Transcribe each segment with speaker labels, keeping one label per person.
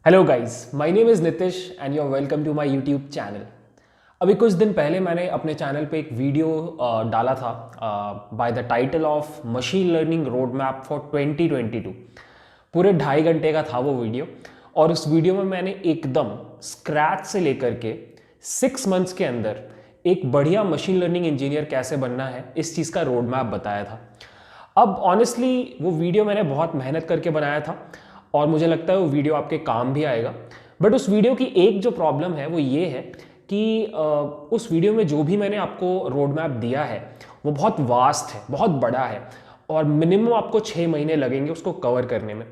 Speaker 1: Hello guys, my name is Nitish and you are welcome to my YouTube channel. अभी कुछ दिन पहले मैंने अपने चैनल पे एक वीडियो डाला था by the title of machine learning road map for 2022। पूरे 2.5 घंटे का था वो वीडियो और उस वीडियो में मैंने एकदम स्क्रैच से लेकर के 6 मंथ्स के अंदर एक बढ़िया मशीन लर्निंग इंजीनियर कैसे बनना है इस चीज़ का रोड मैप बताया था। अब ऑनेस्टली वो वीडियो मैंने बहुत मेहनत करके बनाया था और मुझे लगता है वो वीडियो आपके काम भी आएगा। बट उस वीडियो की एक जो प्रॉब्लम है वो ये है कि उस वीडियो में जो भी मैंने आपको रोड मैप दिया है वो बहुत वास्ट है, बहुत बड़ा है और मिनिमम आपको 6 महीने लगेंगे उसको कवर करने में।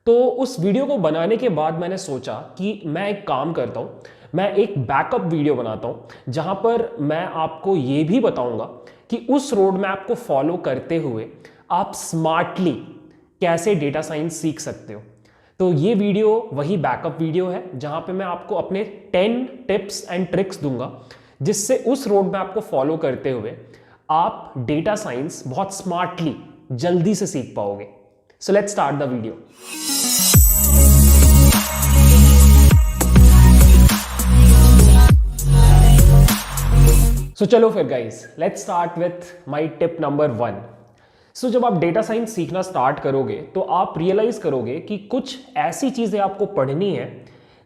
Speaker 1: तो उस वीडियो को बनाने के बाद मैंने सोचा कि मैं एक काम करता हूँ, मैं एक बैकअप वीडियो बनाता हूँ जहाँ पर मैं आपको ये भी बताऊँगा कि उस रोड मैप को फॉलो करते हुए आप स्मार्टली कैसे डेटा साइंस सीख सकते हो। तो ये वीडियो वही बैकअप वीडियो है जहां पे मैं आपको अपने 10 टिप्स एंड ट्रिक्स दूंगा जिससे उस रोड मैप को फॉलो करते हुए आप डेटा साइंस बहुत स्मार्टली जल्दी से सीख पाओगे। So let's start the video. So चलो फिर guys, let's start with my tip number 1। So जब आप डेटा साइंस सीखना स्टार्ट करोगे तो आप रियलाइज करोगे कि कुछ ऐसी चीजें आपको पढ़नी है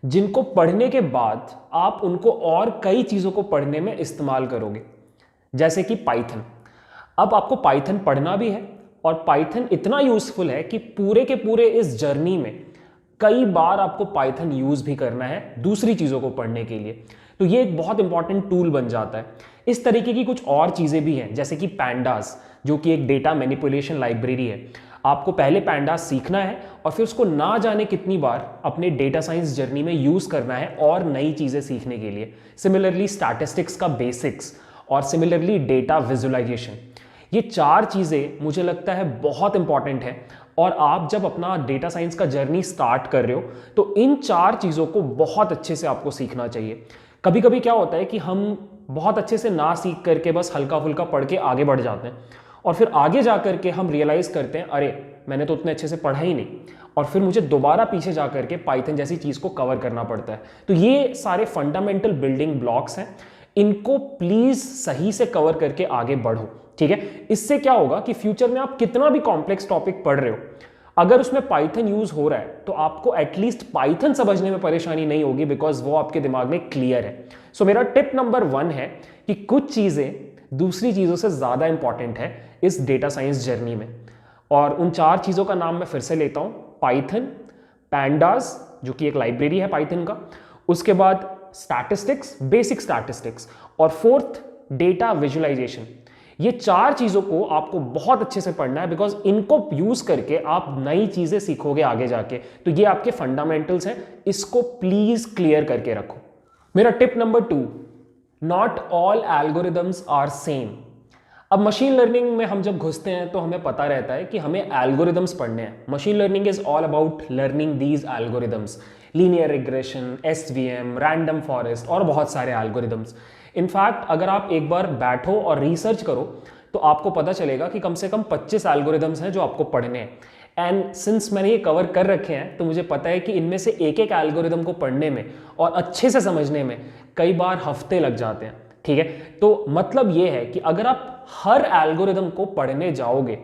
Speaker 1: जिनको पढ़ने के बाद आप उनको और कई चीजों को पढ़ने में इस्तेमाल करोगे, जैसे कि पाइथन। अब आपको पाइथन पढ़ना भी है और पाइथन इतना यूजफुल है कि पूरे के पूरे इस जर्नी में कई बार आपको पाइथन यूज भी करना है दूसरी चीजों को पढ़ने के लिए। तो ये एक बहुत इंपॉर्टेंट टूल बन जाता है। इस तरीके की कुछ और चीजें भी हैं, जैसे कि पैंडास, जो कि एक डेटा मैनिपुलेशन लाइब्रेरी है। आपको पहले पैंडास सीखना है और फिर उसको ना जाने कितनी बार अपने डेटा साइंस जर्नी में यूज करना है और नई चीजें सीखने के लिए। सिमिलरली स्टैटिस्टिक्स का बेसिक्स और सिमिलरली डेटा विजुअलाइजेशन, ये 4 चीजें मुझे लगता है बहुत इंपॉर्टेंट है। और आप जब अपना डेटा साइंस का जर्नी स्टार्ट कर रहे हो तो इन 4 चीजों को बहुत अच्छे से आपको सीखना चाहिए। कभी कभी क्या होता है कि हम बहुत अच्छे से ना सीख करके बस हल्का फुल्का पढ़ के आगे बढ़ जाते हैं और फिर आगे जा करके हम रियलाइज करते हैं अरे मैंने तो उतने अच्छे से पढ़ा ही नहीं, और फिर मुझे दोबारा पीछे जा करके पाइथन जैसी चीज को कवर करना पड़ता है। तो ये सारे फंडामेंटल बिल्डिंग ब्लॉक्स हैं, इनको प्लीज सही से कवर करके आगे बढ़ो, ठीक है। इससे क्या होगा कि फ्यूचर में आप कितना भी कॉम्प्लेक्स टॉपिक पढ़ रहे हो, अगर उसमें पाइथन यूज हो रहा है तो आपको एटलीस्ट पाइथन समझने में परेशानी नहीं होगी, बिकॉज वो आपके दिमाग में क्लियर है। सो मेरा टिप नंबर 1 है कि कुछ चीजें दूसरी चीजों से ज्यादा इंपॉर्टेंट है इस डेटा साइंस जर्नी में। और उन 4 चीजों का नाम मैं फिर से लेता हूं: पाइथन, पैंडास जो कि एक लाइब्रेरी है पाइथन का, उसके बाद स्टैटिस्टिक्स, बेसिक स्टैटिस्टिक्स, और 4th डेटा विजुअलाइजेशन। ये 4 चीजों को आपको बहुत अच्छे से पढ़ना है, बिकॉज इनको यूज करके आप नई चीजें सीखोगे आगे जाके। तो ये आपके फंडामेंटल्स हैं, इसको प्लीज क्लियर करके रखो। मेरा tip number 2, not all algorithms are same. अब मशीन लर्निंग में हम जब घुसते हैं तो हमें पता रहता है कि हमें एल्गोरिदम्स पढ़ने हैं। Machine learning is all about learning these algorithms, linear regression, SVM, random forest और बहुत सारे एल्गोरिदम्स। इनफैक्ट अगर आप एक बार बैठो और रिसर्च करो तो आपको पता चलेगा कि कम से कम 25 एल्गोरिदम्स हैं जो आपको पढ़ने हैं। एंड सिंस मैंने ये कवर कर रखे हैं तो मुझे पता है कि इनमें से एक एक एल्गोरिदम को पढ़ने में और अच्छे से समझने में कई बार हफ्ते लग जाते हैं, ठीक है। तो मतलब ये है कि अगर आप हर एल्गोरिदम को पढ़ने जाओगे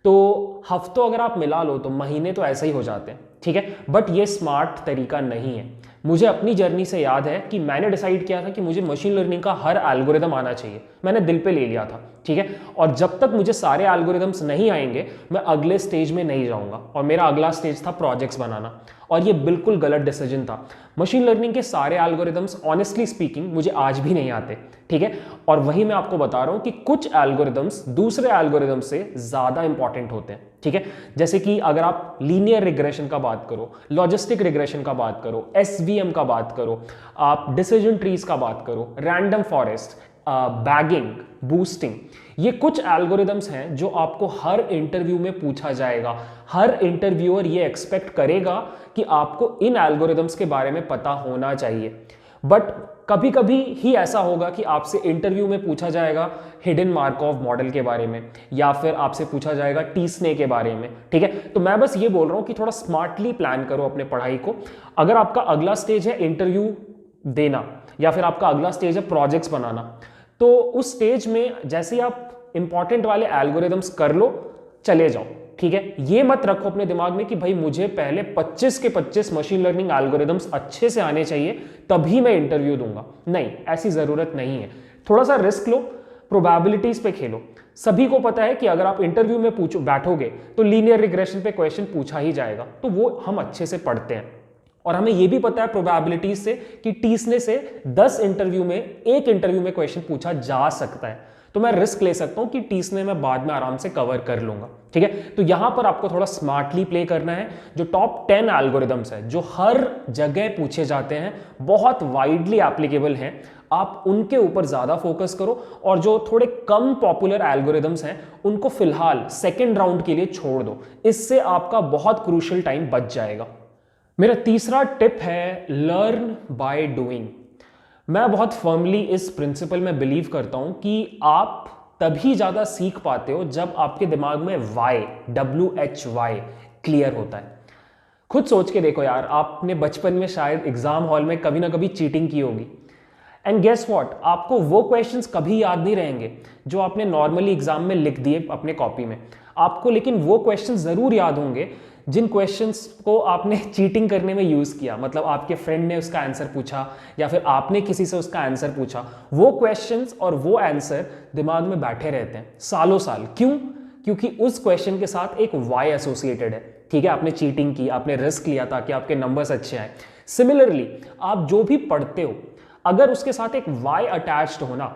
Speaker 1: तो हफ्तों अगर आप मिला लो तो महीने तो ऐसे ही हो जाते हैं, ठीक है। बट ये स्मार्ट तरीका नहीं है। मुझे अपनी जर्नी से याद है कि मैंने डिसाइड किया था कि मुझे मशीन लर्निंग का हर एल्गोरिदम आना चाहिए, मैंने दिल पे ले लिया था, ठीक है। और जब तक मुझे सारे एल्गोरिदम्स नहीं आएंगे मैं अगले स्टेज में नहीं जाऊंगा, और मेरा अगला स्टेज था प्रोजेक्ट्स बनाना, और ये बिल्कुल गलत डिसीजन था। मशीन लर्निंग के सारे एल्गोरिदम्स ऑनेस्टली स्पीकिंग मुझे आज भी नहीं आते, ठीक है। और वही मैं आपको बता रहा हूं कि कुछ एल्गोरिदम्स दूसरे एल्गोरिदम से ज्यादा इंपॉर्टेंट होते हैं, ठीक है। जैसे कि अगर आप लीनियर रिग्रेशन का बात करो, लॉजिस्टिक रिग्रेशन का बात करो, एसवीएम का बात करो, आप डिसीजन ट्रीज का बात करो, रैंडम फॉरेस्ट, बैगिंग, बूस्टिंग, ये कुछ एल्गोरिदम्स हैं जो आपको हर इंटरव्यू में पूछा जाएगा। हर इंटरव्यूअर ये एक्सपेक्ट करेगा कि आपको इन एल्गोरिदम्स के बारे में पता होना चाहिए। बट कभी कभी ही ऐसा होगा कि आपसे इंटरव्यू में पूछा जाएगा हिडन मार्कोव मॉडल के बारे में, या फिर आपसे पूछा जाएगा टी स्ने के बारे में, ठीक है। तो मैं बस ये बोल रहा हूं कि थोड़ा स्मार्टली प्लान करो अपने पढ़ाई को। अगर आपका अगला स्टेज है इंटरव्यू देना, या फिर आपका अगला स्टेज है प्रोजेक्ट्स बनाना, तो उस स्टेज में जैसे ही आप इंपॉर्टेंट वाले एल्गोरिदम्स कर लो, चले जाओ, ठीक है। ये मत रखो अपने दिमाग में कि भाई मुझे पहले 25 के 25 मशीन लर्निंग एल्गोरिदम्स अच्छे से आने चाहिए तभी मैं इंटरव्यू दूंगा। नहीं, ऐसी जरूरत नहीं है। थोड़ा सा रिस्क लो, प्रोबेबिलिटीज पे खेलो। सभी को पता है कि अगर आप इंटरव्यू में बैठोगे तो लीनियर रिग्रेशन पे क्वेश्चन पूछा ही जाएगा, तो वो हम अच्छे से पढ़ते हैं। और हमें यह भी पता है प्रोबेबिलिटीज से कि टीसने से 10 इंटरव्यू में एक इंटरव्यू में क्वेश्चन पूछा जा सकता है, तो मैं रिस्क ले सकता हूं कि टीसने मैं बाद में आराम से कवर कर लूंगा, ठीक है। तो यहां पर आपको थोड़ा स्मार्टली प्ले करना है। जो टॉप 10 एल्गोरिदम्स है जो हर जगह पूछे जाते हैं, बहुत वाइडली एप्लीकेबल हैं, आप उनके ऊपर ज्यादा फोकस करो, और जो थोड़े कम पॉपुलर एल्गोरिदम्स हैं उनको फिलहाल सेकेंड राउंड के लिए छोड़ दो। इससे आपका बहुत क्रूशियल टाइम बच जाएगा। मेरा तीसरा टिप है लर्न बाय डूइंग। मैं बहुत फर्मली इस प्रिंसिपल में बिलीव करता हूं कि आप तभी ज्यादा सीख पाते हो जब आपके दिमाग में वाई, WHY क्लियर होता है। खुद सोच के देखो यार, आपने बचपन में शायद एग्जाम हॉल में कभी ना कभी चीटिंग की होगी, एंड गेस व्हाट, आपको वो क्वेश्चंस कभी याद नहीं रहेंगे जो आपने नॉर्मली एग्जाम में लिख दिए अपने कॉपी में। आपको लेकिन वो क्वेश्चंस जरूर याद होंगे जिन क्वेश्चंस को आपने चीटिंग करने में यूज किया, मतलब आपके फ्रेंड ने उसका आंसर पूछा या फिर आपने किसी से उसका आंसर पूछा। वो क्वेश्चंस और वो आंसर दिमाग में बैठे रहते हैं सालों साल। क्यों? क्योंकि उस क्वेश्चन के साथ एक वाई एसोसिएटेड है, ठीक है। आपने चीटिंग की, आपने रिस्क लिया ताकि आपके नंबर्स अच्छे आए। सिमिलरली आप जो भी पढ़ते हो, अगर उसके साथ एक वाई अटैच्ड होना,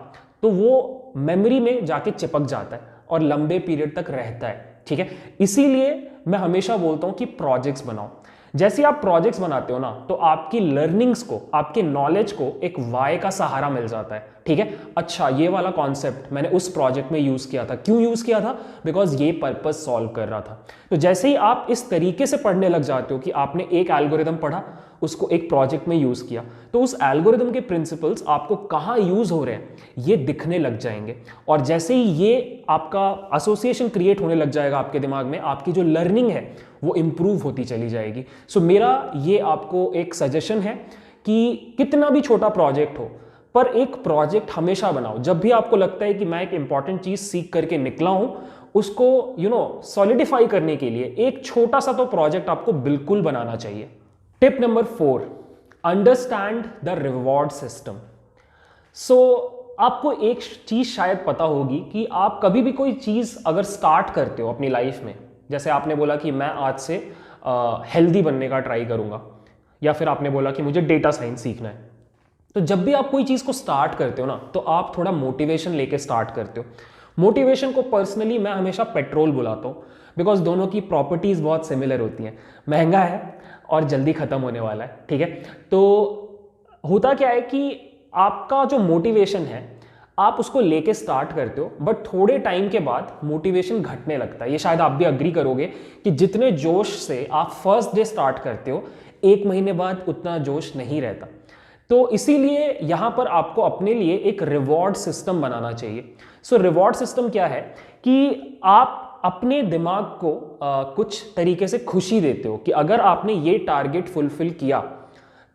Speaker 1: तो वो मेमोरी में जाके चिपक जाता है और लंबे पीरियड तक रहता है, ठीक है। इसीलिए मैं हमेशा बोलता हूं कि प्रोजेक्ट्स बनाओ। जैसे आप प्रोजेक्ट्स बनाते हो ना, तो आपकी लर्निंग्स को, आपके नॉलेज को एक वाई का सहारा मिल जाता है, ठीक है। अच्छा, ये वाला कॉन्सेप्ट मैंने उस प्रोजेक्ट में यूज किया था। क्यों यूज किया था? बिकॉज ये पर्पस सॉल्व कर रहा था। तो जैसे ही आप इस तरीके से पढ़ने लग जाते हो कि आपने एक एल्गोरिदम पढ़ा, उसको एक प्रोजेक्ट में यूज किया, तो उस एल्गोरिदम के प्रिंसिपल्स आपको कहां यूज हो रहे हैं ये दिखने लग जाएंगे। और जैसे ही ये आपका एसोसिएशन क्रिएट होने लग जाएगा आपके दिमाग में, आपकी जो लर्निंग है वो इंप्रूव होती चली जाएगी। सो मेरा ये आपको एक सजेशन है कि कितना भी छोटा प्रोजेक्ट हो, पर एक प्रोजेक्ट हमेशा बनाओ। जब भी आपको लगता है कि मैं एक इंपॉर्टेंट चीज सीख करके निकला हूं, उसको सॉलिडिफाई करने के लिए एक छोटा सा तो प्रोजेक्ट आपको बिल्कुल बनाना चाहिए। Tip number 4, understand the reward system. So आपको एक चीज शायद पता होगी कि आप कभी भी कोई चीज अगर स्टार्ट करते हो अपनी लाइफ में, जैसे आपने बोला कि मैं आज से हेल्दी बनने का ट्राई करूंगा, या फिर आपने बोला कि मुझे डेटा साइंस सीखना है, तो जब भी आप कोई चीज को स्टार्ट करते हो ना, तो आप थोड़ा मोटिवेशन लेके स्टार्ट करते हो। मोटिवेशन को पर्सनली मैं हमेशा पेट्रोल बुलाता हूं, बिकॉज दोनों की प्रॉपर्टीज बहुत सिमिलर होती हैं। महंगा है और जल्दी खत्म होने वाला है, ठीक है। तो होता क्या है कि आपका जो मोटिवेशन है, आप उसको लेके स्टार्ट करते हो, बट थोड़े टाइम के बाद मोटिवेशन घटने लगता है। ये शायद आप भी अग्री करोगे कि जितने जोश से आप फर्स्ट डे स्टार्ट करते हो, 1 महीने बाद उतना जोश नहीं रहता। तो इसीलिए यहां पर आपको अपने लिए एक रिवॉर्ड सिस्टम बनाना चाहिए। सो रिवॉर्ड सिस्टम क्या है कि आप अपने दिमाग को कुछ तरीके से खुशी देते हो कि अगर आपने ये टारगेट फुलफिल किया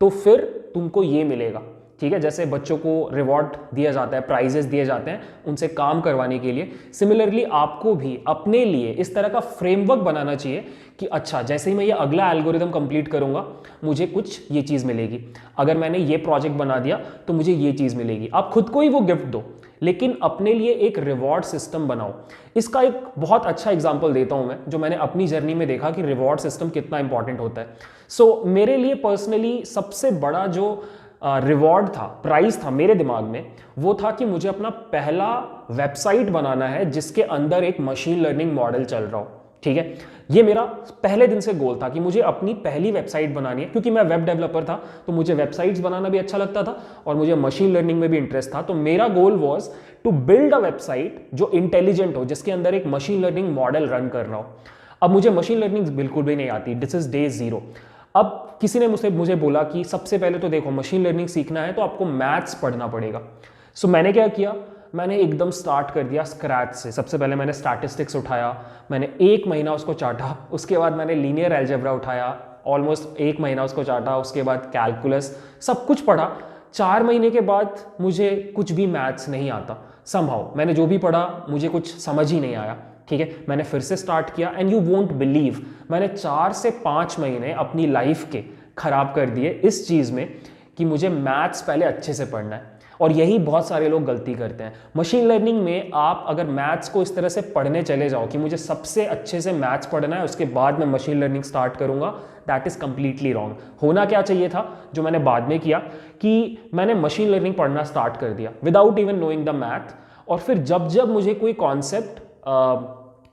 Speaker 1: तो फिर तुमको ये मिलेगा, ठीक है। जैसे बच्चों को रिवॉर्ड दिया जाता है, प्राइजेस दिए जाते हैं उनसे काम करवाने के लिए, सिमिलरली आपको भी अपने लिए इस तरह का फ्रेमवर्क बनाना चाहिए कि अच्छा, जैसे ही मैं ये अगला एल्गोरिदम कंप्लीट करूंगा मुझे कुछ ये चीज़ मिलेगी, अगर मैंने ये प्रोजेक्ट बना दिया तो मुझे ये चीज़ मिलेगी। आप खुद को ही वो गिफ्ट दो, लेकिन अपने लिए एक रिवॉर्ड सिस्टम बनाओ। इसका एक बहुत अच्छा एग्जांपल देता हूं मैं, जो मैंने अपनी जर्नी में देखा कि रिवॉर्ड सिस्टम कितना इंपॉर्टेंट होता है। सो मेरे लिए पर्सनली सबसे बड़ा जो रिवॉर्ड था, प्राइस था मेरे दिमाग में, वो था कि मुझे अपना पहला वेबसाइट बनाना है जिसके अंदर एक मशीन लर्निंग मॉडल चल रहा हो, ठीक है। ये मेरा पहले दिन से गोल था कि मुझे अपनी पहली वेबसाइट बनानी है, क्योंकि मैं वेब डेवलपर था तो मुझे वेबसाइट्स बनाना भी अच्छा लगता था और मुझे मशीन लर्निंग में भी इंटरेस्ट था। तो मेरा goal was to build a website जो इंटेलिजेंट हो, जिसके अंदर एक मशीन लर्निंग मॉडल रन कर रहा हो। अब मुझे मशीन लर्निंग बिल्कुल भी नहीं आती, दिस इज डे 0। अब किसी ने मुझे बोला कि सबसे पहले तो देखो मशीन लर्निंग सीखना है तो आपको मैथ्स पढ़ना पड़ेगा। सो मैंने क्या किया, मैंने एकदम स्टार्ट कर दिया स्क्रैच से। सबसे पहले मैंने स्टैटिस्टिक्स उठाया, मैंने 1 महीना उसको चाटा। उसके बाद मैंने लीनियर अलजेब्रा उठाया, ऑलमोस्ट 1 महीना उसको चाटा। उसके बाद कैलकुलस, सब कुछ पढ़ा। 4 महीने के बाद मुझे कुछ भी मैथ्स नहीं आता। समहाउ मैंने जो भी पढ़ा मुझे कुछ समझ ही नहीं आया। ठीक है, मैंने फिर से स्टार्ट किया एंड यू वोंट बिलीव, मैंने 4 से 5 महीने अपनी लाइफ के खराब कर दिए इस चीज़ में कि मुझे मैथ्स पहले अच्छे से पढ़ना है। और यही बहुत सारे लोग गलती करते हैं। मशीन लर्निंग में आप अगर मैथ्स को इस तरह से पढ़ने चले जाओ कि मुझे सबसे अच्छे से मैथ्स पढ़ना है उसके बाद मैं मशीन लर्निंग स्टार्ट करूंगा, दैट इज कंप्लीटली रॉन्ग। होना क्या चाहिए था, जो मैंने बाद में किया, कि मैंने मशीन लर्निंग पढ़ना स्टार्ट कर दिया without even knowing the math. और फिर जब जब मुझे कोई कॉन्सेप्ट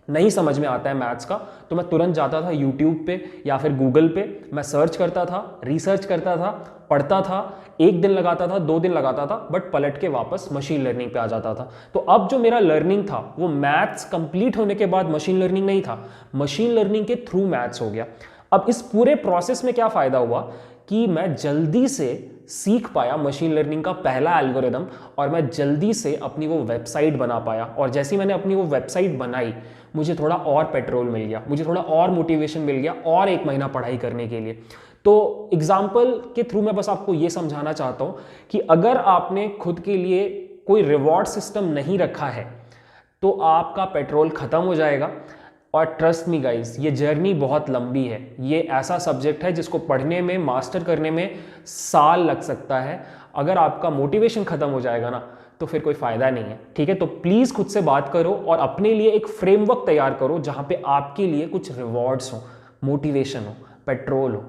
Speaker 1: नहीं समझ में आता है मैथ्स का, तो मैं तुरंत जाता था यूट्यूब पे या फिर गूगल पे, मैं सर्च करता था, रिसर्च करता था, पढ़ता था। 1 दिन लगाता था, 2 दिन लगाता था, बट पलट के वापस मशीन लर्निंग पे आ जाता था। तो अब जो मेरा लर्निंग था वो मैथ्स कंप्लीट होने के बाद मशीन लर्निंग नहीं था, मशीन लर्निंग के थ्रू मैथ्स हो गया। अब इस पूरे प्रोसेस में क्या फायदा हुआ कि मैं जल्दी से सीख पाया मशीन लर्निंग का पहला एल्गोरिदम, और मैं जल्दी से अपनी वो वेबसाइट बना पाया। और जैसे ही मैंने अपनी वो वेबसाइट बनाई, मुझे थोड़ा और पेट्रोल मिल गया, मुझे थोड़ा और मोटिवेशन मिल गया और 1 महीना पढ़ाई करने के लिए। तो एग्जाम्पल के थ्रू मैं बस आपको ये समझाना चाहता हूँ कि अगर आपने खुद के लिए कोई रिवॉर्ड सिस्टम नहीं रखा है तो आपका पेट्रोल खत्म हो जाएगा। और ट्रस्ट मी गाइस, ये जर्नी बहुत लंबी है। ये ऐसा सब्जेक्ट है जिसको पढ़ने में, मास्टर करने में साल लग सकता है। अगर आपका मोटिवेशन खत्म हो जाएगा ना, तो फिर कोई फायदा नहीं है। ठीक है, तो प्लीज खुद से बात करो और अपने लिए एक फ्रेमवर्क तैयार करो जहां पे आपके लिए कुछ रिवॉर्ड्स हो, मोटिवेशन हो, पेट्रोल हो।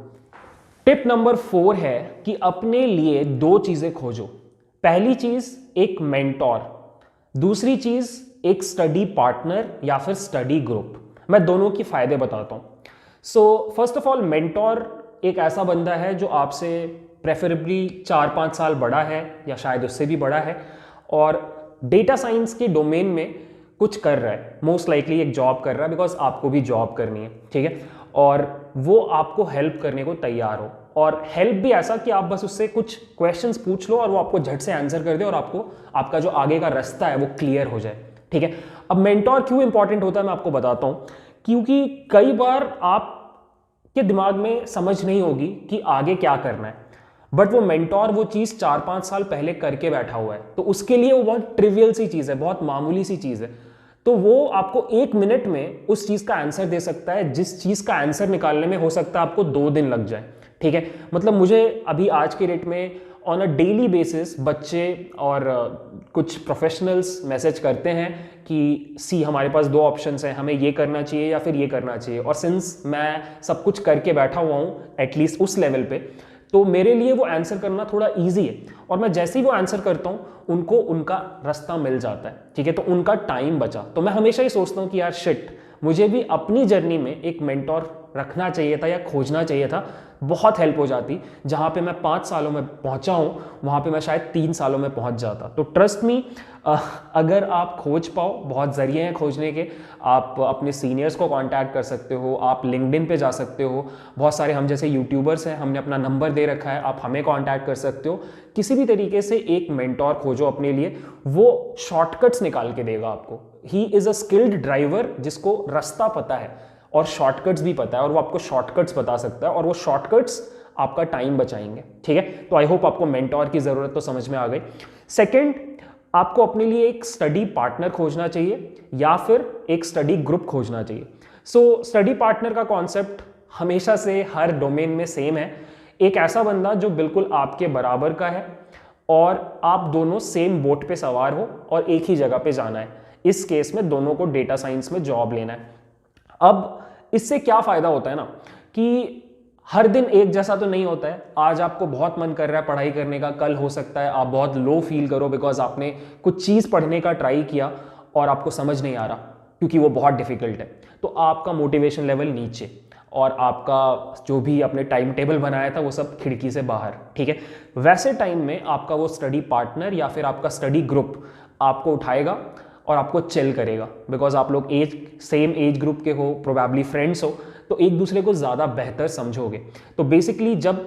Speaker 1: टिप नंबर 4 है कि अपने लिए 2 चीजें खोजो। पहली चीज एक मेंटोर, दूसरी चीज एक स्टडी पार्टनर या फिर स्टडी ग्रुप। मैं दोनों के फायदे बताता हूं। So first of all, mentor एक ऐसा बंदा है जो आपसे प्रेफरेबली 4-5 साल बड़ा है या शायद उससे भी बड़ा है, और डेटा साइंस के डोमेन में कुछ कर रहा है, मोस्ट लाइकली एक जॉब कर रहा है, बिकॉज आपको भी जॉब करनी है। ठीक है, और वो आपको हेल्प करने को तैयार हो, और हेल्प भी ऐसा कि आप बस उससे कुछ क्वेश्चंस पूछ लो और वो आपको झट से आंसर कर दे और आपको आपका जो आगे का रास्ता है वो क्लियर हो जाए। ठीक है, अब मेंटोर क्यों इंपॉर्टेंट होता है मैं आपको बताता हूं। क्योंकि कई बार आपके दिमाग में समझ नहीं होगी कि आगे क्या करना है, बट वो मेंटोर वो चीज 4-5 साल पहले करके बैठा हुआ है, तो उसके लिए वो बहुत ट्रिवियल सी चीज है, बहुत मामूली सी चीज है। तो वो आपको 1 मिनट में उस चीज का आंसर दे सकता है, जिस चीज का आंसर निकालने में हो सकता है आपको 2 दिन लग जाए। ठीक है, मतलब मुझे अभी आज के डेट में ऑन अ डेली बेसिस बच्चे और कुछ प्रोफेशनल्स मैसेज करते हैं कि सी हमारे पास 2 ऑप्शंस हैं, हमें ये करना चाहिए या फिर ये करना चाहिए। और सिंस मैं सब कुछ करके बैठा हुआ हूँ एटलीस्ट उस लेवल पे, तो मेरे लिए वो आंसर करना थोड़ा इजी है। और मैं जैसे ही वो आंसर करता हूँ उनको उनका रास्ता मिल जाता है। ठीक है, तो उनका टाइम बचा। तो मैं हमेशा ही सोचता हूँ कि यार शिट, मुझे भी अपनी जर्नी में एक मेंटोर रखना चाहिए था या खोजना चाहिए था, बहुत हेल्प हो जाती। जहां पे मैं 5 सालों में पहुंचा हूं वहां पे मैं शायद 3 सालों में पहुंच जाता। तो ट्रस्ट मी, अगर आप खोज पाओ, बहुत जरिए हैं खोजने के। आप अपने सीनियर्स को कांटेक्ट कर सकते हो, आप लिंक्डइन पे जा सकते हो, बहुत सारे हम जैसे यूट्यूबर्स हैं, हमने अपना नंबर दे रखा है, आप हमें कांटेक्ट कर सकते हो। किसी भी तरीके से एक मेंटोर खोजो अपने लिए, वो शॉर्टकट्स निकाल के देगा आपको। He is a skilled driver जिसको रास्ता पता है और शॉर्टकट्स भी पता है, और वो आपको शॉर्टकट्स बता सकता है, और वो शॉर्टकट्स आपका टाइम बचाएंगे। ठीक है, तो आई होप आपको मेंटोर की जरूरत तो समझ में आ गई। सेकंड, आपको अपने लिए एक स्टडी पार्टनर खोजना चाहिए या फिर एक स्टडी ग्रुप खोजना चाहिए। सो स्टडी पार्टनर का कॉन्सेप्ट हमेशा से हर डोमेन में सेम है। एक ऐसा बंदा जो बिल्कुल आपके बराबर का है और आप दोनों सेम बोट पे सवार हो और एक ही जगह पे जाना है। इस केस में दोनों को डेटा साइंस में जॉब लेना है। अब इससे क्या फायदा होता है ना, कि हर दिन एक जैसा तो नहीं होता है। आज आपको बहुत मन कर रहा है पढ़ाई करने का, कल हो सकता है आप बहुत लो फील करो बिकॉज आपने कुछ चीज पढ़ने का ट्राई किया और आपको समझ नहीं आ रहा क्योंकि वो बहुत डिफिकल्ट है, तो आपका मोटिवेशन लेवल नीचे और आपका जो भी आपने टाइम टेबल बनाया था वो सब खिड़की से बाहर। ठीक है, वैसे टाइम में आपका वो स्टडी पार्टनर या फिर आपका स्टडी ग्रुप आपको उठाएगा और आपको चिल करेगा, बिकॉज आप लोग सेम एज ग्रुप के हो, प्रोबेबली फ्रेंड्स हो, तो एक दूसरे को ज़्यादा बेहतर समझोगे। तो बेसिकली जब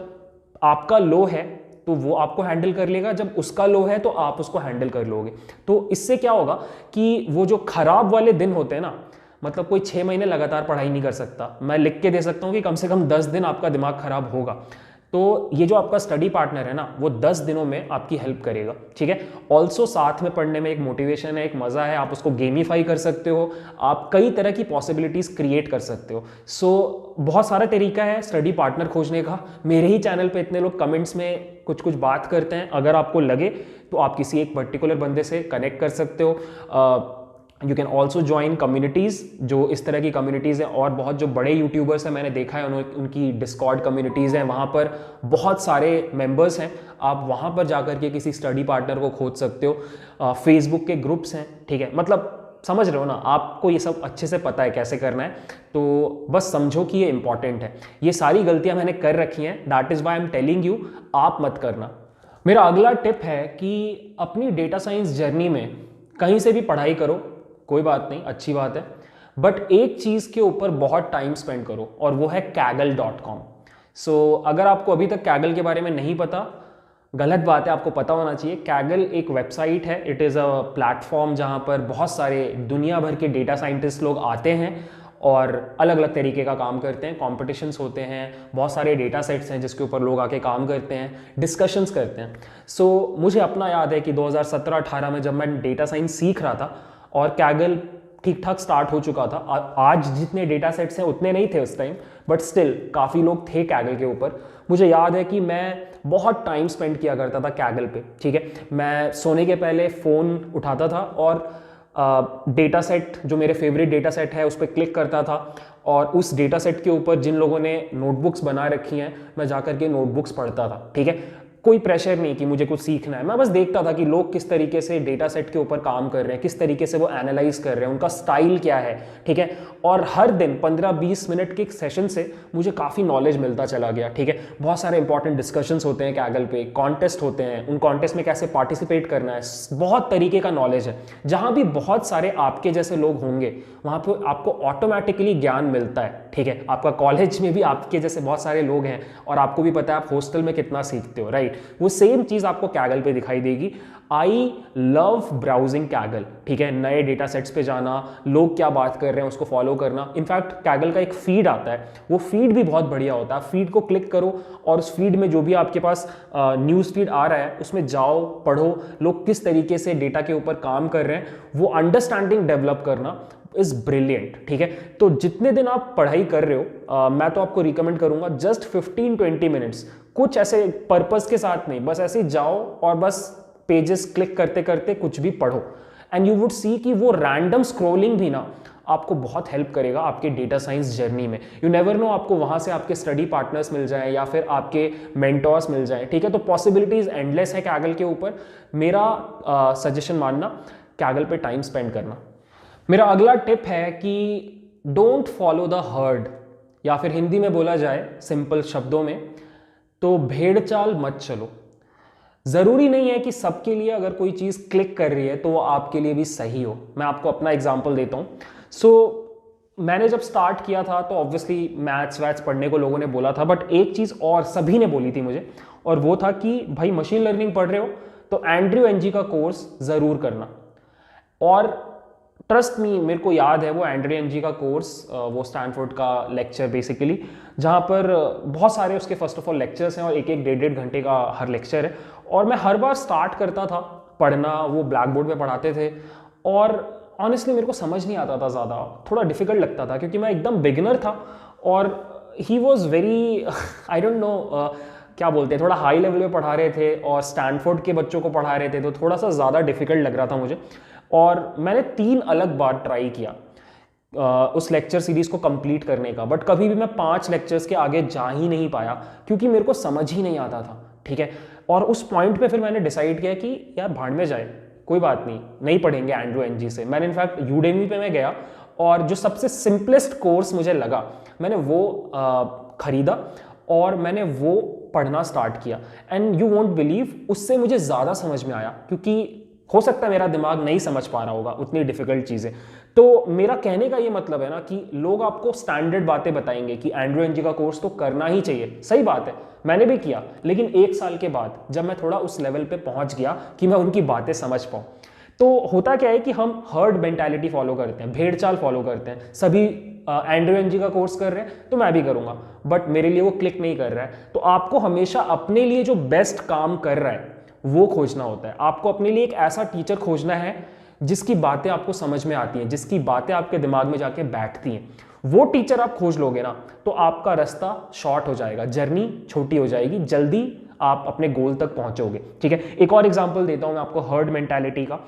Speaker 1: आपका लो है तो वो आपको हैंडल कर लेगा, जब उसका लो है तो आप उसको हैंडल कर लोगे। तो इससे क्या होगा कि वो जो खराब वाले दिन होते हैं ना, मतलब कोई 6 महीने लगातार पढ़ाई नहीं कर सकता, मैं लिख के दे सकता हूँ कि कम से कम 10 दिन आपका दिमाग खराब होगा। तो ये जो आपका स्टडी पार्टनर है ना, वो 10 दिनों में आपकी हेल्प करेगा, ठीक है। ऑल्सो साथ में पढ़ने में एक मोटिवेशन है, एक मज़ा है, आप उसको गेमीफाई कर सकते हो, आप कई तरह की पॉसिबिलिटीज़ क्रिएट कर सकते हो। सो बहुत सारा तरीका है स्टडी पार्टनर खोजने का। मेरे ही चैनल पे इतने लोग कमेंट्स में कुछ कुछ बात करते हैं, अगर आपको लगे तो आप किसी एक पर्टिकुलर बंदे से कनेक्ट कर सकते हो। You can also join communities, जो इस तरह की कम्युनिटीज़ हैं, और बहुत जो बड़े यूट्यूबर्स हैं मैंने देखा है उनकी डिस्कॉर्ड कम्युनिटीज़ हैं, वहाँ पर बहुत सारे मेंबर्स हैं, आप वहाँ पर जाकर के किसी स्टडी पार्टनर को खोज सकते हो। फेसबुक के ग्रुप्स हैं, ठीक है, मतलब समझ रहे हो ना, आपको ये सब अच्छे से पता है कैसे करना है, तो बस समझो कि ये इंपॉर्टेंट है। ये सारी गलतियाँ मैंने कर रखी हैं, that is why I am telling you, आप मत करना। मेरा अगला टिप है कि अपनी डेटा साइंस जर्नी में कहीं से भी पढ़ाई करो, कोई बात नहीं, अच्छी बात है, बट एक चीज़ के ऊपर बहुत टाइम स्पेंड करो, और वो है kaggle.com। सो अगर आपको अभी तक Kaggle के बारे में नहीं पता, गलत बात है, आपको पता होना चाहिए। Kaggle एक वेबसाइट है, इट इज़ अ प्लेटफॉर्म जहाँ पर बहुत सारे दुनिया भर के डेटा साइंटिस्ट लोग आते हैं और अलग अलग तरीके का काम करते हैं, कॉम्पिटिशन्स होते हैं, बहुत सारे डेटा सेट्स हैं जिसके ऊपर लोग आके काम करते हैं, डिस्कशंस करते हैं। सो मुझे अपना याद है कि 2017-18 में जब मैं डेटा साइंस सीख रहा था और Kaggle ठीक ठाक स्टार्ट हो चुका था, आज जितने डेटा सेट्स हैं उतने नहीं थे उस टाइम, बट स्टिल काफ़ी लोग थे Kaggle के ऊपर। मुझे याद है कि मैं बहुत टाइम स्पेंड किया करता था Kaggle पे, ठीक है। मैं सोने के पहले फ़ोन उठाता था और डेटा सेट, जो मेरे फेवरेट डेटा सेट है, उस पर क्लिक करता था, और उस डेटा सेट के ऊपर जिन लोगों ने नोटबुक्स बना रखी हैं, मैं जाकर के नोटबुक्स पढ़ता था, ठीक है। कोई प्रेशर नहीं कि मुझे कुछ सीखना है, मैं बस देखता था कि लोग किस तरीके से डेटा सेट के ऊपर काम कर रहे हैं, किस तरीके से वो एनालाइज कर रहे हैं, उनका स्टाइल क्या है, ठीक है। और हर दिन 15-20 मिनट के सेशन से मुझे काफ़ी नॉलेज मिलता चला गया, ठीक है। बहुत सारे इंपॉर्टेंट डिस्कशंस होते हैं Kaggle पे, कॉन्टेस्ट होते हैं, उन कॉन्टेस्ट में कैसे पार्टिसिपेट करना है, बहुत तरीके का नॉलेज है। जहाँ भी बहुत सारे आपके जैसे लोग होंगे वहाँ पर आपको ऑटोमेटिकली ज्ञान मिलता है, ठीक है। आपका कॉलेज में भी आपके जैसे बहुत सारे लोग हैं, और आपको भी पता है आप हॉस्टल में कितना सीखते हो, राइट। वो सेम चीज आपको Kaggle पे दिखाई देगी। आई लव ब्राउजिंग Kaggle, ठीक है। नए डेटा सेट्स पे जाना, लोग क्या बात कर रहे हैं उसको फॉलो करना। इनफैक्ट Kaggle का एक फीड आता है, वो फीड भी बहुत बढ़िया होता है। फीड को क्लिक करो और उस फीड में जो भी आपके पास न्यूज़ फीड आ रहा है उसमें जाओ, पढ़ो, लोग किस तरीके से डेटा के ऊपर काम कर रहे हैं, वो अंडरस्टैंडिंग डेवलप करना इज ब्रिलियंट, ठीक है। तो जितने दिन आप पढ़ाई कर रहे हो, मैं तो आपको रिकमेंड करूंगा जस्ट 15-20 मिनट्स, कुछ ऐसे पर्पस के साथ नहीं, बस ऐसे जाओ और बस पेजेस क्लिक करते करते कुछ भी पढ़ो, एंड यू वुड सी कि वो रैंडम स्क्रॉलिंग भी ना आपको बहुत हेल्प करेगा आपके डेटा साइंस जर्नी में। यू नेवर नो, आपको वहां से आपके स्टडी पार्टनर्स मिल जाएं या फिर आपके मेंटोर्स मिल जाएं, ठीक है। तो पॉसिबिलिटीज एंडलेस है Kaggle के ऊपर। मेरा सजेशन मानना, Kaggle पे टाइम स्पेंड करना। मेरा अगला टिप है कि डोंट फॉलो द हर्ड, या फिर हिंदी में बोला जाए सिंपल शब्दों में तो भेड़ चाल मत चलो। ज़रूरी नहीं है कि सबके लिए अगर कोई चीज़ क्लिक कर रही है तो वो आपके लिए भी सही हो। मैं आपको अपना एग्जांपल देता हूँ। मैंने जब स्टार्ट किया था तो ऑब्वियसली मैथ्स वैथ्स पढ़ने को लोगों ने बोला था, बट एक चीज़ और सभी ने बोली थी मुझे, और वो था कि भाई मशीन लर्निंग पढ़ रहे हो तो एंड्रयू एनजी का कोर्स ज़रूर करना। और ट्रस्ट मी, मेरे को याद है वो एंड्रयू एनजी का कोर्स, वो स्टैनफोर्ड का लेक्चर बेसिकली, जहाँ पर बहुत सारे उसके फर्स्ट ऑफ ऑल लेक्चर्स हैं और एक 1-1.5 घंटे का हर लेक्चर है। और मैं हर बार स्टार्ट करता था पढ़ना, वो ब्लैक बोर्ड में पढ़ाते थे, और ऑनेस्टली मेरे को समझ नहीं आता था ज़्यादा, थोड़ा डिफिकल्ट लगता था क्योंकि मैं एकदम बिगिनर था, और he was very I don't know क्या बोलते हैं, थोड़ा हाई लेवल पे पढ़ा रहे थे और स्टैनफोर्ड के बच्चों को पढ़ा रहे थे, तो थोड़ा सा ज़्यादा डिफिकल्ट लग रहा था मुझे। और मैंने 3 अलग बार ट्राई किया उस लेक्चर सीरीज को कंप्लीट करने का, बट कभी भी मैं 5 लेक्चर्स के आगे जा ही नहीं पाया क्योंकि मेरे को समझ ही नहीं आता था, ठीक है। और उस पॉइंट पे फिर मैंने डिसाइड किया कि यार भाड़ में जाए, कोई बात नहीं पढ़ेंगे एंड्रयू एनजी से। मैंने इनफैक्ट यूडेमी पे मैं गया और जो सबसे सिंपलेस्ट कोर्स मुझे लगा मैंने वो खरीदा और मैंने वो पढ़ना स्टार्ट किया, एंड यू वोंट बिलीव उससे मुझे ज़्यादा समझ में आया क्योंकि हो सकता है मेरा दिमाग नहीं समझ पा रहा होगा उतनी डिफिकल्ट चीजें। तो मेरा कहने का ये मतलब है ना कि लोग आपको स्टैंडर्ड बातें बताएंगे कि एंड्रो एनजी का कोर्स तो करना ही चाहिए, सही बात है, मैंने भी किया, लेकिन 1 साल के बाद जब मैं थोड़ा उस लेवल पे पहुंच गया कि मैं उनकी बातें समझ पाऊं, तो होता क्या है कि हम हर्ड मेंटालिटी फॉलो करते हैं, भेड़ चाल फॉलो करते हैं। सभी एंड्रो एनजी का कोर्स कर रहे हैं तो मैं भी करूंगा, बट मेरे लिए वो क्लिक नहीं कर रहा है। तो आपको हमेशा अपने लिए जो बेस्ट काम कर रहा है वो खोजना होता है। आपको अपने लिए एक ऐसा टीचर खोजना है जिसकी बातें आपको समझ में आती हैं, जिसकी बातें आपके दिमाग में जाके बैठती हैं। वो टीचर आप खोज लोगे ना तो आपका रास्ता शॉर्ट हो जाएगा, जर्नी छोटी हो जाएगी, जल्दी आप अपने गोल तक पहुंचोगे। ठीक है, एक और एग्जांपल देता हूं मैं आपको हर्ड मेंटालिटी का।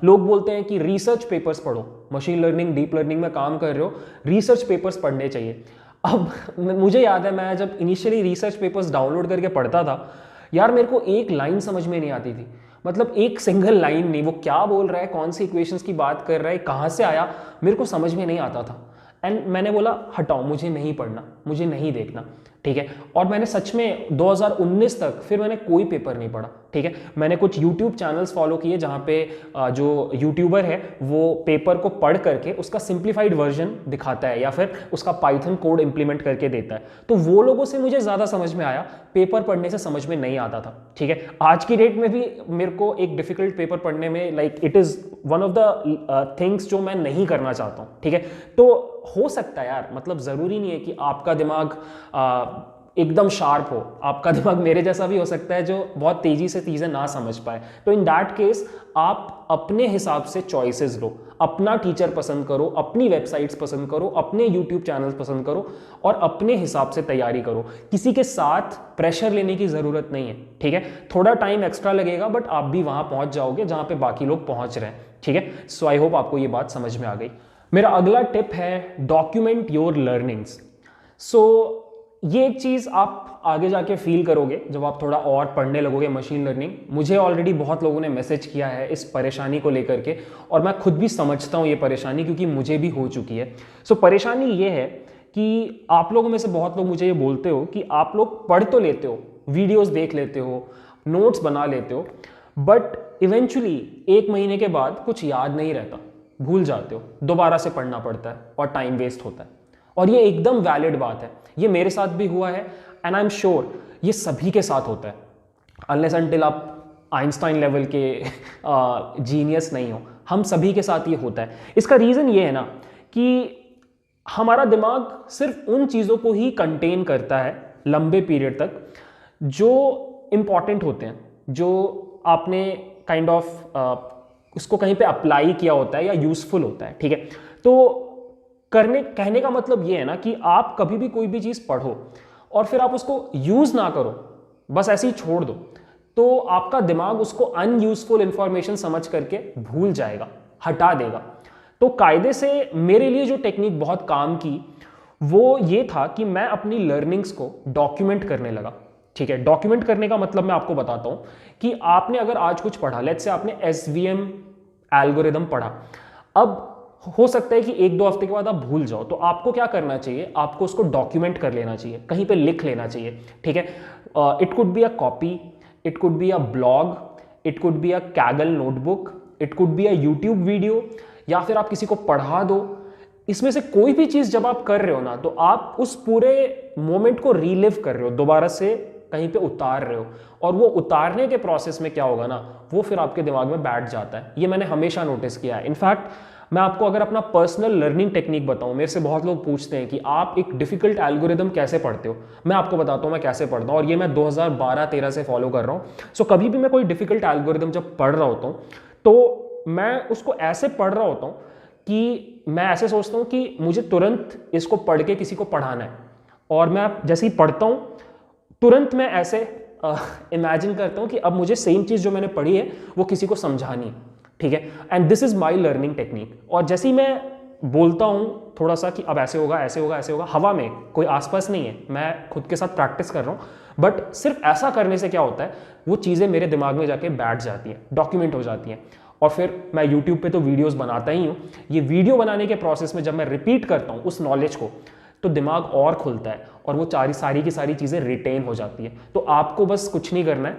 Speaker 1: लोग बोलते हैं कि रिसर्च पेपर्स पढ़ो, मशीन लर्निंग डीप लर्निंग में काम कर रहे हो, रिसर्च पेपर्स पढ़ने चाहिए। अब मुझे याद है मैं जब इनिशियली रिसर्च पेपर्स डाउनलोड करके पढ़ता था यार, मेरे को एक लाइन समझ में नहीं आती थी, मतलब एक सिंगल लाइन नहीं, वो क्या बोल रहा है, कौन सी इक्वेशंस की बात कर रहा है, कहाँ से आया, मेरे को समझ में नहीं आता था। एंड मैंने बोला हटाओ, मुझे नहीं पढ़ना, मुझे नहीं देखना। ठीक है, और मैंने सच में 2019 तक फिर मैंने कोई पेपर नहीं पढ़ा। ठीक है, मैंने कुछ यूट्यूब चैनल्स फॉलो किए जहाँ पे जो यूट्यूबर है वो पेपर को पढ़ करके उसका सिंप्लीफाइड वर्जन दिखाता है या फिर उसका पाइथन कोड इंप्लीमेंट करके देता है, तो वो लोगों से मुझे ज़्यादा समझ में आया, पेपर पढ़ने से समझ में नहीं आता था। ठीक है, आज की डेट में भी मेरे को एक डिफिकल्ट पेपर पढ़ने में like it is one of the things जो मैं नहीं करना चाहता हूँ। ठीक है, तो हो सकता है यार, मतलब ज़रूरी नहीं है कि आपका दिमाग एकदम शार्प हो, आपका दिमाग मेरे जैसा भी हो सकता है जो बहुत तेजी से चीज़ें ना समझ पाए। तो इन दैट केस आप अपने हिसाब से चॉइसेस लो, अपना टीचर पसंद करो, अपनी वेबसाइट्स पसंद करो, अपने यूट्यूब चैनल्स पसंद करो और अपने हिसाब से तैयारी करो। किसी के साथ प्रेशर लेने की ज़रूरत नहीं है। ठीक है, थोड़ा टाइम एक्स्ट्रा लगेगा बट आप भी वहाँ पहुँच जाओगे जहाँ पे बाकी लोग पहुँच रहे हैं। ठीक है, सो आई होप आपको ये बात समझ में आ गई। मेरा अगला टिप है डॉक्यूमेंट योर लर्निंग्स। सो ये एक चीज़ आप आगे जाके फील करोगे जब आप थोड़ा और पढ़ने लगोगे मशीन लर्निंग। मुझे ऑलरेडी बहुत लोगों ने मैसेज किया है इस परेशानी को लेकर के, और मैं खुद भी समझता हूँ ये परेशानी क्योंकि मुझे भी हो चुकी है। सो परेशानी ये है कि आप लोगों में से बहुत लोग मुझे ये बोलते हो कि आप लोग पढ़ तो लेते हो, वीडियोस देख लेते हो, नोट्स बना लेते हो, बट इवेंचुअली 1 महीने के बाद कुछ याद नहीं रहता, भूल जाते हो, दोबारा से पढ़ना पड़ता है और टाइम वेस्ट होता है। और ये एकदम वैलिड बात है, ये मेरे साथ भी हुआ है एंड आई एम श्योर ये सभी के साथ होता है, अनलेस अनटिल आप आइंस्टाइन लेवल के जीनियस नहीं हो, हम सभी के साथ ये होता है। इसका रीज़न ये है ना कि हमारा दिमाग सिर्फ उन चीज़ों को ही कंटेन करता है लंबे पीरियड तक जो इम्पॉर्टेंट होते हैं, जो आपने काइंड ऑफ उसको कहीं पे अप्लाई किया होता है या यूजफुल होता है। ठीक है, तो कहने का मतलब ये है ना कि आप कभी भी कोई भी चीज़ पढ़ो और फिर आप उसको यूज़ ना करो, बस ऐसे ही छोड़ दो, तो आपका दिमाग उसको अनयूजफुल इंफॉर्मेशन समझ करके भूल जाएगा, हटा देगा। तो कायदे से मेरे लिए जो टेक्निक बहुत काम की वो ये था कि मैं अपनी लर्निंग्स को डॉक्यूमेंट करने लगा। ठीक है, डॉक्यूमेंट करने का मतलब मैं आपको बताता हूँ कि आपने अगर आज कुछ पढ़ा, लेट्स से आपने SVM एल्गोरिदम पढ़ा, अब हो सकता है कि 1-2 हफ्ते के बाद आप भूल जाओ, तो आपको क्या करना चाहिए, आपको उसको डॉक्यूमेंट कर लेना चाहिए, कहीं पे लिख लेना चाहिए। ठीक है, it could be a copy, it could be a blog, it could be a Kaggle notebook, it could be a YouTube video, या फिर आप किसी को पढ़ा दो। इसमें से कोई भी चीज़ जब आप कर रहे हो ना, तो आप उस पूरे मोमेंट को रीलिव कर रहे हो, दोबारा से कहीं पे उतार रहे हो, और वो उतारने के प्रोसेस में क्या होगा ना, वो फिर आपके दिमाग में बैठ जाता है। ये मैंने हमेशा नोटिस किया है। इनफैक्ट मैं आपको अगर अपना पर्सनल लर्निंग टेक्निक बताऊं, मेरे से बहुत लोग पूछते हैं कि आप एक डिफिकल्ट एल्गोरिदम कैसे पढ़ते हो। मैं आपको बताता हूं मैं कैसे पढ़ता हूं, और ये मैं 2012-13 से फॉलो कर रहा हूं। सो कभी भी मैं कोई डिफिकल्ट एल्गोरिदम जब पढ़ रहा होता हूं तो मैं उसको ऐसे पढ़ रहा होता हूं कि मैं ऐसे सोचता हूं कि मुझे तुरंत इसको पढ़ के किसी को पढ़ाना है, और मैं जैसे ही पढ़ता हूं तुरंत मैं ऐसे इमेजिन करता हूं कि अब मुझे सेम चीज़ जो मैंने पढ़ी है वो किसी को समझानी है। ठीक है, and this is my learning technique. और जैसे ही मैं बोलता हूँ थोड़ा सा कि अब ऐसे होगा, ऐसे होगा, ऐसे होगा, हवा में कोई आसपास नहीं है, मैं खुद के साथ प्रैक्टिस कर रहा हूँ, बट सिर्फ ऐसा करने से क्या होता है, वो चीज़ें मेरे दिमाग में जाके बैठ जाती हैं, डॉक्यूमेंट हो जाती हैं। और फिर मैं यूट्यूब पे तो वीडियोस बनाता ही हूँ, ये वीडियो बनाने के प्रोसेस में जब मैं रिपीट करता हूँ उस नॉलेज को, तो दिमाग और खुलता है और वो सारी की सारी चीज़ें रिटेन हो जाती है। तो आपको बस कुछ नहीं करना है,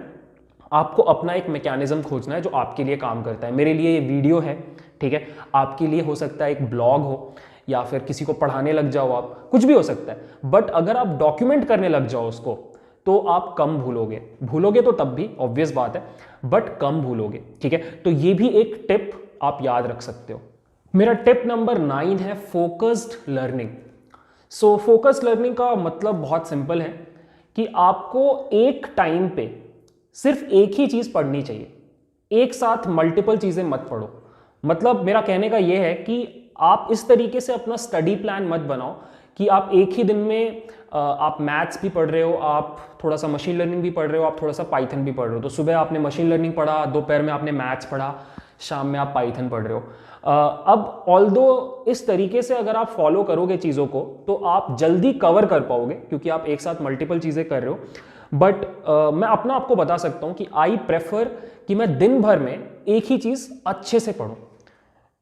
Speaker 1: आपको अपना एक मैकेनिज्म खोजना है जो आपके लिए काम करता है। मेरे लिए ये वीडियो है, ठीक है, आपके लिए हो सकता है एक ब्लॉग हो, या फिर किसी को पढ़ाने लग जाओ, आप कुछ भी हो सकता है। बट अगर आप डॉक्यूमेंट करने लग जाओ उसको, तो आप कम भूलोगे तो तब भी ऑब्वियस बात है, बट कम भूलोगे, ठीक है। तो ये भी एक टिप आप याद रख सकते हो। मेरा टिप नंबर 9 है focused learning. So focused learning का मतलब बहुत सिंपल है कि आपको एक टाइम पे सिर्फ एक ही चीज पढ़नी चाहिए, एक साथ मल्टीपल चीजें मत पढ़ो। मतलब मेरा कहने का यह है कि आप इस तरीके से अपना स्टडी प्लान मत बनाओ कि आप एक ही दिन में आप मैथ्स भी पढ़ रहे हो, आप थोड़ा सा मशीन लर्निंग भी पढ़ रहे हो, आप थोड़ा सा पाइथन भी पढ़ रहे हो। तो सुबह आपने मशीन लर्निंग पढ़ा, दोपहर में आपने मैथ्स पढ़ा, शाम में आप पाइथन पढ़ रहे हो। अब ऑल्दो इस तरीके से अगर आप फॉलो करोगे चीज़ों को तो आप जल्दी कवर कर पाओगे, क्योंकि आप एक साथ मल्टीपल चीज़ें कर रहे हो। बट मैं अपना आपको बता सकता हूँ कि आई प्रेफर कि मैं दिन भर में एक ही चीज़ अच्छे से पढूं।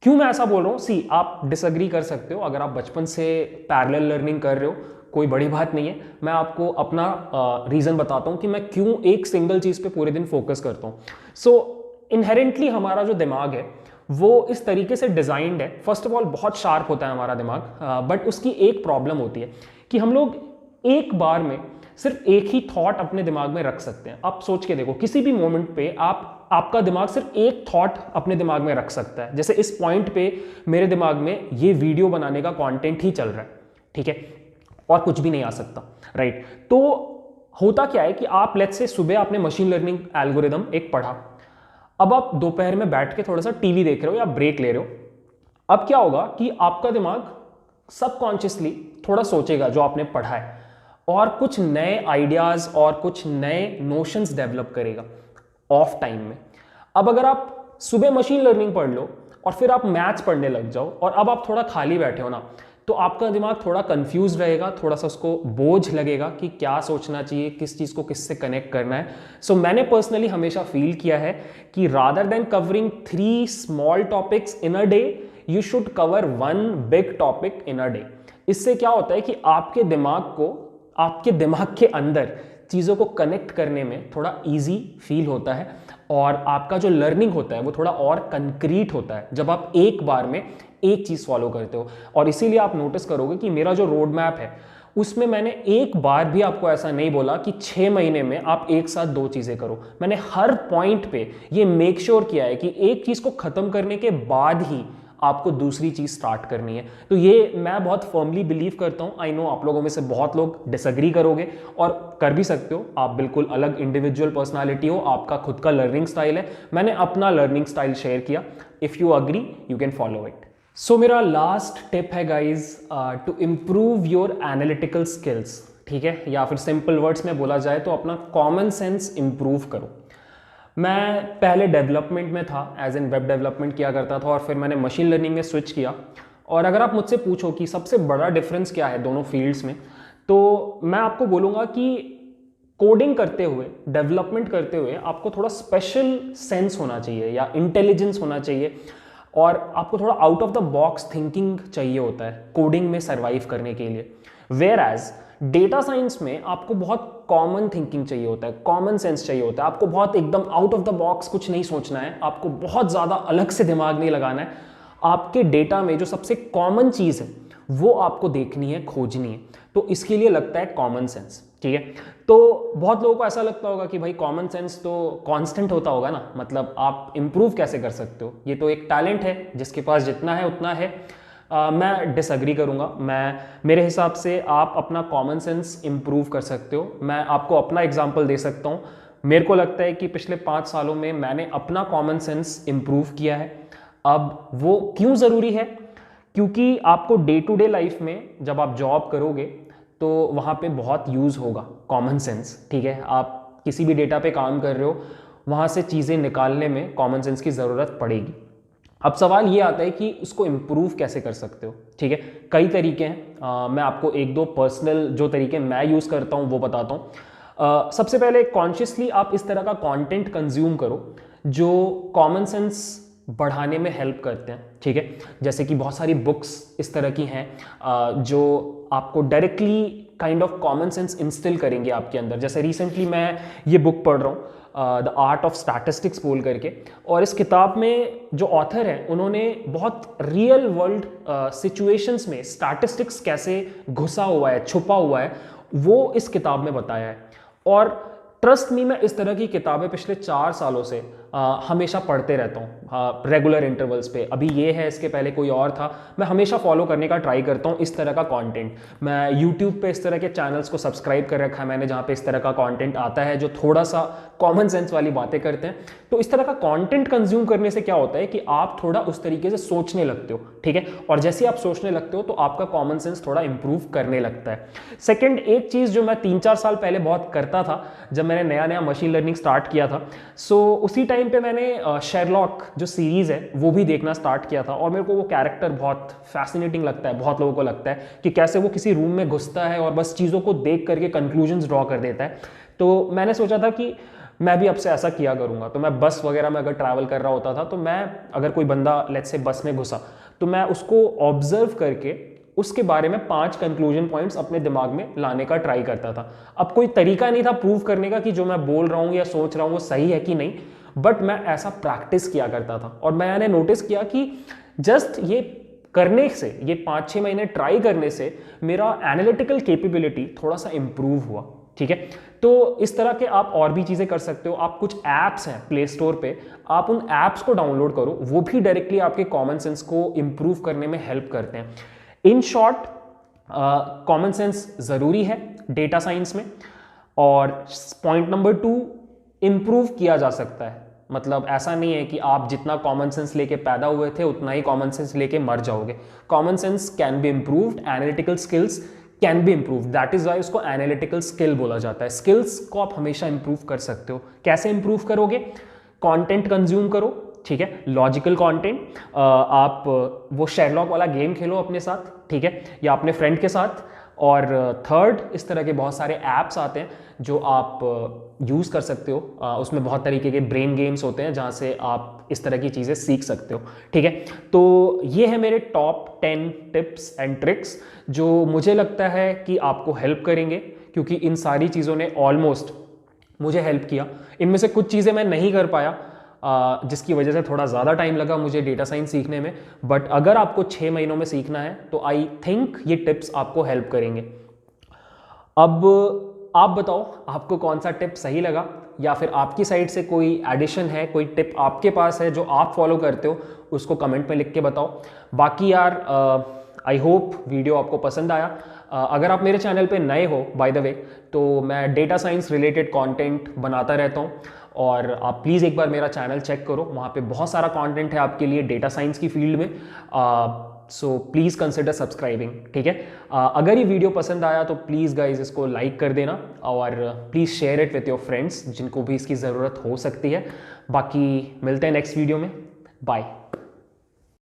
Speaker 1: क्यों मैं ऐसा बोल रहा हूँ, सी आप डिसएग्री कर सकते हो, अगर आप बचपन से पैरेलल लर्निंग कर रहे हो कोई बड़ी बात नहीं है। मैं आपको अपना रीज़न बताता हूँ कि मैं क्यों एक सिंगल चीज़ पे पूरे दिन फोकस करता हूँ। सो इनहेरेंटली हमारा जो दिमाग है वो इस तरीके से डिज़ाइंड है, फर्स्ट ऑफ ऑल बहुत शार्प होता है हमारा दिमाग, बट उसकी एक प्रॉब्लम होती है कि हम लोग एक बार में सिर्फ एक ही थॉट अपने दिमाग में रख सकते हैं। आप सोच के देखो, किसी भी मोमेंट पे आपका दिमाग सिर्फ एक थॉट अपने दिमाग में रख सकता है। जैसे इस पॉइंट पे मेरे दिमाग में ये वीडियो बनाने का कंटेंट ही चल रहा है, ठीक है, और कुछ भी नहीं आ सकता, राइट। तो होता क्या है कि आप लेट्स से सुबह आपने मशीन लर्निंग एल्गोरिदम एक पढ़ा, अब आप दोपहर में बैठ के थोड़ा सा टीवी देख रहे हो या ब्रेक ले रहे हो। अब क्या होगा कि आपका दिमाग सबकॉन्शियसली थोड़ा सोचेगा जो आपने पढ़ा है, और कुछ नए आइडियाज और कुछ नए नोशंस डेवलप करेगा ऑफ टाइम में। अब अगर आप सुबह मशीन लर्निंग पढ़ लो और फिर आप मैथ्स पढ़ने लग जाओ, और अब आप थोड़ा खाली बैठे हो ना, तो आपका दिमाग थोड़ा कंफ्यूज रहेगा, थोड़ा सा उसको बोझ लगेगा कि क्या सोचना चाहिए, किस चीज़ को किससे कनेक्ट करना है। सो मैंने पर्सनली हमेशा फील किया है कि rather than covering 3 small topics in a day, you should cover 1 big topic in a day. इससे क्या होता है कि आपके दिमाग के अंदर चीज़ों को कनेक्ट करने में थोड़ा इजी फील होता है, और आपका जो लर्निंग होता है वो थोड़ा और कंक्रीट होता है जब आप एक बार में एक चीज़ फॉलो करते हो। और इसीलिए आप नोटिस करोगे कि मेरा जो रोड मैप है उसमें मैंने एक बार भी आपको ऐसा नहीं बोला कि 6 महीने में आप एक साथ 2 चीज़ें करो। मैंने हर पॉइंट पे ये मेक श्योर किया है कि एक चीज़ को ख़त्म करने के बाद ही आपको दूसरी चीज स्टार्ट करनी है। तो ये मैं बहुत फर्मली बिलीव करता हूं। आई नो आप लोगों में से बहुत लोग डिसएग्री करोगे, और कर भी सकते हो, आप बिल्कुल अलग इंडिविजुअल पर्सनालिटी हो, आपका खुद का लर्निंग स्टाइल है। मैंने अपना लर्निंग स्टाइल शेयर किया, if you agree you can follow it. So मेरा लास्ट टिप है guys, to improve your analytical skills, ठीक है, या फिर सिंपल वर्ड्स में बोला जाए तो अपना कॉमन सेंस इंप्रूव करो। मैं पहले डेवलपमेंट में था, एज एन वेब डेवलपमेंट किया करता था, और फिर मैंने मशीन लर्निंग में स्विच किया। और अगर आप मुझसे पूछो कि सबसे बड़ा डिफरेंस क्या है दोनों फील्ड्स में, तो मैं आपको बोलूँगा कि कोडिंग करते हुए, डेवलपमेंट करते हुए आपको थोड़ा स्पेशल सेंस होना चाहिए या इंटेलिजेंस होना चाहिए, और आपको थोड़ा out of the box thinking चाहिए होता है कोडिंग में सर्वाइव करने के लिए। वेयर एज डेटा साइंस में आपको बहुत कॉमन थिंकिंग चाहिए होता है, कॉमन सेंस चाहिए होता है। आपको बहुत एकदम आउट ऑफ द बॉक्स कुछ नहीं सोचना है, आपको बहुत ज़्यादा अलग से दिमाग नहीं लगाना है। आपके डेटा में जो सबसे कॉमन चीज़ है वो आपको देखनी है, खोजनी है। तो इसके लिए लगता है कॉमन सेंस, ठीक है। तो बहुत लोगों को ऐसा लगता होगा कि भाई कॉमन सेंस तो कांस्टेंट होता होगा ना, मतलब आप इंप्रूव कैसे कर सकते हो, ये तो एक टैलेंट है, जिसके पास जितना है उतना है। मैं डिसएग्री करूंगा। मेरे हिसाब से आप अपना कॉमन सेंस इंप्रूव कर सकते हो। मैं आपको अपना एग्जांपल दे सकता हूं। मेरे को लगता है कि पिछले 5 सालों में मैंने अपना कॉमन सेंस इंप्रूव किया है। अब वो क्यों ज़रूरी है, क्योंकि आपको डे टू डे लाइफ में जब आप जॉब करोगे तो वहाँ पे बहुत यूज़ होगा कॉमन सेंस, ठीक है। आप किसी भी डेटा पे काम कर रहे हो, वहाँ से चीज़ें निकालने में कॉमन सेंस की ज़रूरत पड़ेगी। अब सवाल ये आता है कि उसको इम्प्रूव कैसे कर सकते हो, ठीक है। कई तरीके हैं, मैं आपको 1-2 पर्सनल जो तरीके मैं यूज़ करता हूँ वो बताता हूँ। सबसे पहले कॉन्शियसली आप इस तरह का कंटेंट कंज्यूम करो जो कॉमन सेंस बढ़ाने में हेल्प करते हैं, ठीक है। जैसे कि बहुत सारी बुक्स इस तरह की हैं जो आपको directly kind of common sense instil करेंगे आपके अंदर। जैसे रिसेंटली मैं ये बुक पढ़ रहा हूँ, द आर्ट ऑफ स्टैटिस्टिक्स बोल करके। और इस किताब में जो ऑथर है उन्होंने बहुत रियल वर्ल्ड सिचुएशंस में स्टैटिस्टिक्स कैसे घुसा हुआ है, छुपा हुआ है, वो इस किताब में बताया है। और ट्रस्ट मी, मैं इस तरह की किताबें पिछले 4 सालों से हमेशा पढ़ते रहता हूँ रेगुलर इंटरवल्स पे। अभी ये है, इसके पहले कोई और था। मैं हमेशा फॉलो करने का ट्राई करता हूँ इस तरह का कंटेंट। मैं यूट्यूब पे इस तरह के चैनल्स को सब्सक्राइब कर रखा है मैंने, जहाँ पे इस तरह का कंटेंट आता है जो थोड़ा सा कॉमन सेंस वाली बातें करते हैं। तो इस तरह का कंटेंट कंज्यूम करने से क्या होता है कि आप थोड़ा उस तरीके से सोचने लगते हो, ठीक है। और जैसे आप सोचने लगते हो तो आपका कॉमन सेंस थोड़ा इंप्रूव करने लगता है। सेकेंड, एक चीज़ जो मैं 3-4 साल पहले बहुत करता था जब मैंने नया नया मशीन लर्निंग स्टार्ट किया था, सो उसी टाइम पे मैंने शेरलॉक जो सीरीज़ है वो भी देखना स्टार्ट किया था। और मेरे को वो कैरेक्टर बहुत फैसिनेटिंग लगता है। बहुत लोगों को लगता है कि कैसे वो किसी रूम में घुसता है और बस चीज़ों को देख करके कंक्लूजन्स ड्रॉ कर देता है। तो मैंने सोचा था कि मैं भी अब से ऐसा किया करूँगा। तो मैं बस वगैरह में अगर ट्रैवल कर रहा होता था तो मैं, अगर कोई बंदा लेट्स से बस में घुसा, तो मैं उसको ऑब्जर्व करके उसके बारे में 5 कंक्लूजन पॉइंट्स अपने दिमाग में लाने का ट्राई करता था। अब कोई तरीका नहीं था प्रूव करने का कि जो मैं बोल रहा हूँ या सोच रहा हूँ वो सही है कि नहीं, बट मैं ऐसा प्रैक्टिस किया करता था। और मैंने नोटिस किया कि जस्ट ये करने से, ये 5-6 महीने ट्राई करने से मेरा एनालिटिकल कैपेबिलिटी थोड़ा सा इंप्रूव हुआ, ठीक है। तो इस तरह के आप और भी चीज़ें कर सकते हो। आप कुछ ऐप्स हैं प्ले स्टोर पे, आप उन ऐप्स को डाउनलोड करो, वो भी डायरेक्टली आपके कॉमन सेंस को इंप्रूव करने में हेल्प करते हैं। इन शॉर्ट, कॉमन सेंस ज़रूरी है डेटा साइंस में। और पॉइंट नंबर 2, इंप्रूव किया जा सकता है। मतलब ऐसा नहीं है कि आप जितना कॉमन सेंस लेके पैदा हुए थे उतना ही कॉमन सेंस लेके मर जाओगे। Common sense can be improved, analytical skills can be improve. That is why उसको एनालिटिकल स्किल बोला जाता है। स्किल्स को आप हमेशा इंप्रूव कर सकते हो। कैसे इंप्रूव करोगे? कंटेंट कंज्यूम करो, ठीक है, लॉजिकल कंटेंट। आप वो शेरलॉक वाला गेम खेलो अपने साथ, ठीक है, या अपने फ्रेंड के साथ। और थर्ड, इस तरह के बहुत सारे ऐप्स आते हैं जो आप यूज़ कर सकते हो। उसमें बहुत तरीके के ब्रेन गेम्स होते हैं जहाँ से आप इस तरह की चीज़ें सीख सकते हो, ठीक है। तो ये है मेरे टॉप 10 टिप्स एंड ट्रिक्स जो मुझे लगता है कि आपको हेल्प करेंगे, क्योंकि इन सारी चीज़ों ने ऑलमोस्ट मुझे हेल्प किया। इनमें से कुछ चीज़ें मैं नहीं कर पाया, जिसकी वजह से थोड़ा ज़्यादा टाइम लगा मुझे डेटा साइंस सीखने में। बट अगर आपको 6 महीनों में सीखना है तो आई थिंक ये टिप्स आपको हेल्प करेंगे। अब आप बताओ आपको कौन सा टिप सही लगा, या फिर आपकी साइड से कोई एडिशन है, कोई टिप आपके पास है जो आप फॉलो करते हो, उसको कमेंट में लिख के बताओ। बाकी यार, आई होप वीडियो आपको पसंद आया। अगर आप मेरे चैनल पे नए हो बाय द वे, तो मैं डेटा साइंस रिलेटेड कंटेंट बनाता रहता हूँ, और आप प्लीज़ एक बार मेरा चैनल चेक करो। वहाँ पे बहुत सारा कंटेंट है आपके लिए डेटा साइंस की फील्ड में। सो प्लीज़ कंसिडर सब्सक्राइबिंग, ठीक है। अगर ये वीडियो पसंद आया तो प्लीज़ गाइज इसको लाइक कर देना, और please share it with your friends जिनको भी इसकी ज़रूरत हो सकती है। बाकी मिलते हैं नेक्स्ट वीडियो में। बाय।